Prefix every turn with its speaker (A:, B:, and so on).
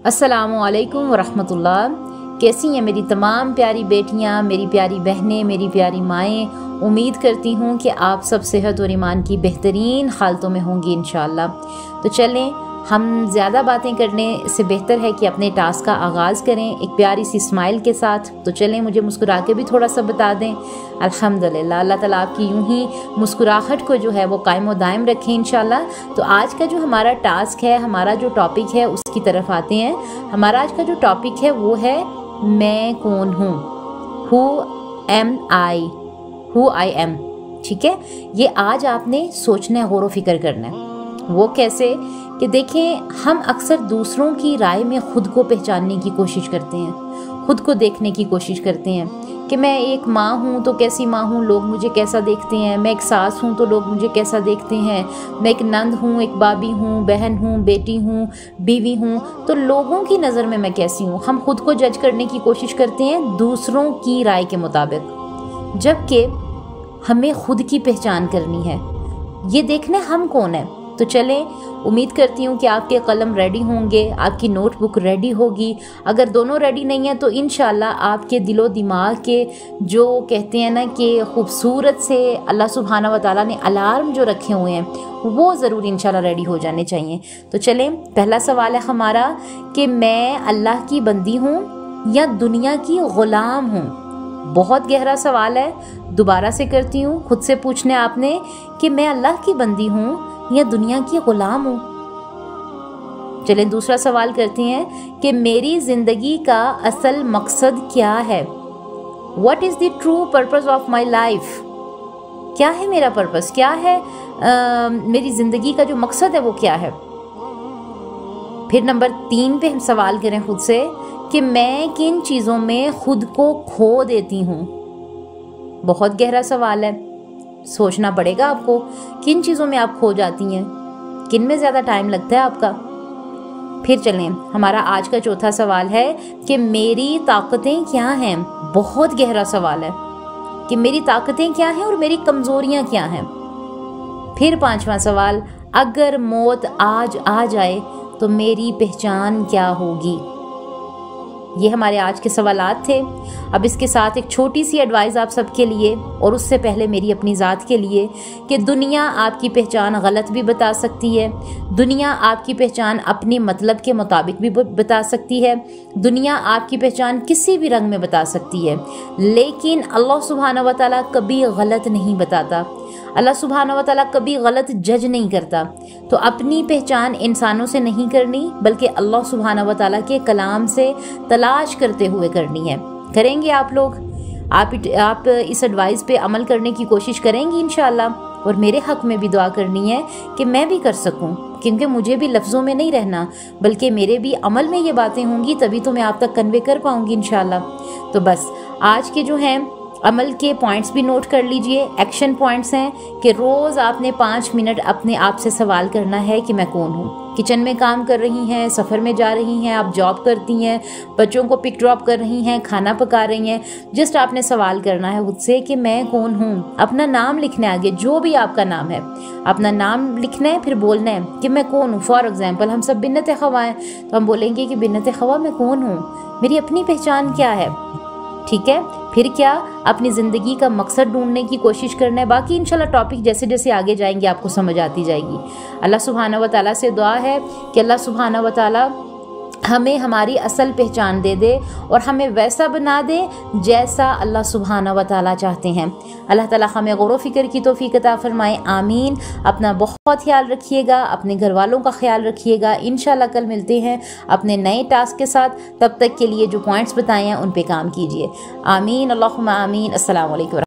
A: अस्सलामुअलैकुम वरहमतुल्लाह। कैसी हैं मेरी तमाम प्यारी बेटियां, मेरी प्यारी बहनें, मेरी प्यारी माएँ। उम्मीद करती हूँ कि आप सब सेहत और ईमान की बेहतरीन हालतों में होंगी इंशाअल्लाह। तो चलें, हम ज़्यादा बातें करने से बेहतर है कि अपने टास्क का आगाज़ करें एक प्यारी सी स्माइल के साथ। तो चलें, मुझे मुस्कुरा के भी थोड़ा सा बता दें। अल्हम्दुलिल्लाह, अल्लाह ताला आपकी यूं ही मुस्कुराहट को जो है वो कायम व दायम रखें इंशाल्लाह। तो आज का जो हमारा टास्क है, हमारा जो टॉपिक है, उसकी तरफ आते हैं। हमारा आज का जो टॉपिक है वो है मैं कौन हूँ, who am I, who I am. ठीक है, ये आज आपने सोचना है, गौर व फिक्र करना है। वो कैसे कि देखें, हम अक्सर दूसरों की राय में खुद को पहचानने की कोशिश करते हैं, खुद को देखने की कोशिश करते हैं कि मैं एक माँ हूँ तो कैसी माँ हूँ, लोग मुझे कैसा देखते हैं। मैं एक सास हूँ तो लोग मुझे कैसा देखते हैं। मैं एक नंद हूँ, एक भाभी हूँ, बहन हूँ, बेटी हूँ, बीवी हूँ, तो लोगों की नज़र में मैं कैसी हूँ। हम खुद को जज करने की कोशिश करते हैं दूसरों की राय के मुताबिक, जबकि हमें खुद की पहचान करनी है, ये देखना हम कौन है। तो चलें, उम्मीद करती हूँ कि आपके कलम रेडी होंगे, आपकी नोटबुक रेडी होगी। अगर दोनों रेडी नहीं है तो इंशाल्लाह आपके दिलो दिमाग के जो कहते हैं ना कि खूबसूरत से अल्लाह सुब्हाना व तआला ने अलार्म जो रखे हुए हैं वो ज़रूर इंशाल्लाह रेडी हो जाने चाहिए। तो चलें, पहला सवाल है हमारा कि मैं अल्लाह की बंदी हूँ या दुनिया की ग़ुलाम हूँ। बहुत गहरा सवाल है, दोबारा से करती हूँ। खुद से पूछने आपने कि मैं अल्लाह की बंदी हूँ या दुनिया की गुलाम हूँ। चलें, दूसरा सवाल करती हैं कि मेरी जिंदगी का असल मकसद क्या है। What is the true purpose of my life? क्या है मेरा पर्पस, क्या है मेरी जिंदगी का जो मकसद है वो क्या है। फिर नंबर 3 पे हम सवाल करें खुद से कि मैं किन चीज़ों में खुद को खो देती हूँ। बहुत गहरा सवाल है, सोचना पड़ेगा आपको, किन चीज़ों में आप खो जाती हैं, किन में ज़्यादा टाइम लगता है आपका। फिर चलें, हमारा आज का चौथा सवाल है कि मेरी ताकतें क्या हैं। बहुत गहरा सवाल है कि मेरी ताकतें क्या हैं और मेरी कमज़ोरियाँ क्या हैं। फिर 5वां सवाल, अगर मौत आज आ जाए तो मेरी पहचान क्या होगी। ये हमारे आज के सवालात थे। अब इसके साथ एक छोटी सी एडवाइस आप सबके लिए, और उससे पहले मेरी अपनी ज़ात के लिए, कि दुनिया आपकी पहचान गलत भी बता सकती है, दुनिया आपकी पहचान अपने मतलब के मुताबिक भी बता सकती है, दुनिया आपकी पहचान किसी भी रंग में बता सकती है, लेकिन अल्लाह सुब्हानहू व तआला कभी गलत नहीं बताता। अल्लाह सुब्हानहू व तआला कभी गलत जज नहीं करता। तो अपनी पहचान इंसानों से नहीं करनी, बल्कि अल्लाह सुब्हानहू व तआला के कलाम से तलाश करते हुए करनी है। करेंगे आप लोग? आप इस एडवाइस पे अमल करने की कोशिश करेंगी इंशाअल्लाह, और मेरे हक में भी दुआ करनी है कि मैं भी कर सकूं, क्योंकि मुझे भी लफ्ज़ों में नहीं रहना, बल्कि मेरे भी अमल में ये बातें होंगी, तभी तो मैं आप तक कन्वे कर पाऊंगी इंशाअल्लाह। तो बस आज के जो हैं अमल के पॉइंट्स भी नोट कर लीजिए। एक्शन पॉइंट्स हैं कि रोज़ आपने 5 मिनट अपने आप से सवाल करना है कि मैं कौन हूँ। किचन में काम कर रही हैं, सफ़र में जा रही हैं, आप जॉब करती हैं, बच्चों को पिक ड्रॉप कर रही हैं, खाना पका रही हैं, जस्ट आपने सवाल करना है खुद से कि मैं कौन हूँ। अपना नाम लिखना है आगे, जो भी आपका नाम है अपना नाम लिखना है, फिर बोलना है कि मैं कौन हूँ। फॉर एग्जाम्पल, हम सब बिन्नत खवा हैं तो हम बोलेंगे कि बिन्नत खवा मैं कौन हूँ, मेरी अपनी पहचान क्या है। ठीक है, फिर क्या, अपनी ज़िंदगी का मकसद ढूंढने की कोशिश करना है। बाकी इंशाल्लाह टॉपिक जैसे जैसे आगे जाएंगे आपको समझ आती जाएगी। अल्लाह सुब्हानहू व तआला से दुआ है कि अल्लाह सुब्हानहू व तआला हमें हमारी असल पहचान दे दे और हमें वैसा बना दे जैसा अल्लाह सुब्हानहू व तआला चाहते हैं। अल्लाह ताला हमें गौर व फिक्र की तौफीक अता फरमाए, आमीन। अपना बहुत ख्याल रखिएगा, अपने घर वालों का ख्याल रखिएगा। इंशाल्लाह कल मिलते हैं अपने नए टास्क के साथ। तब तक के लिए जो पॉइंट्स बताए हैं उन पे काम कीजिए। आमीन, अल्लाहुम्मा आमीन। अस्सलामु अलैकुम।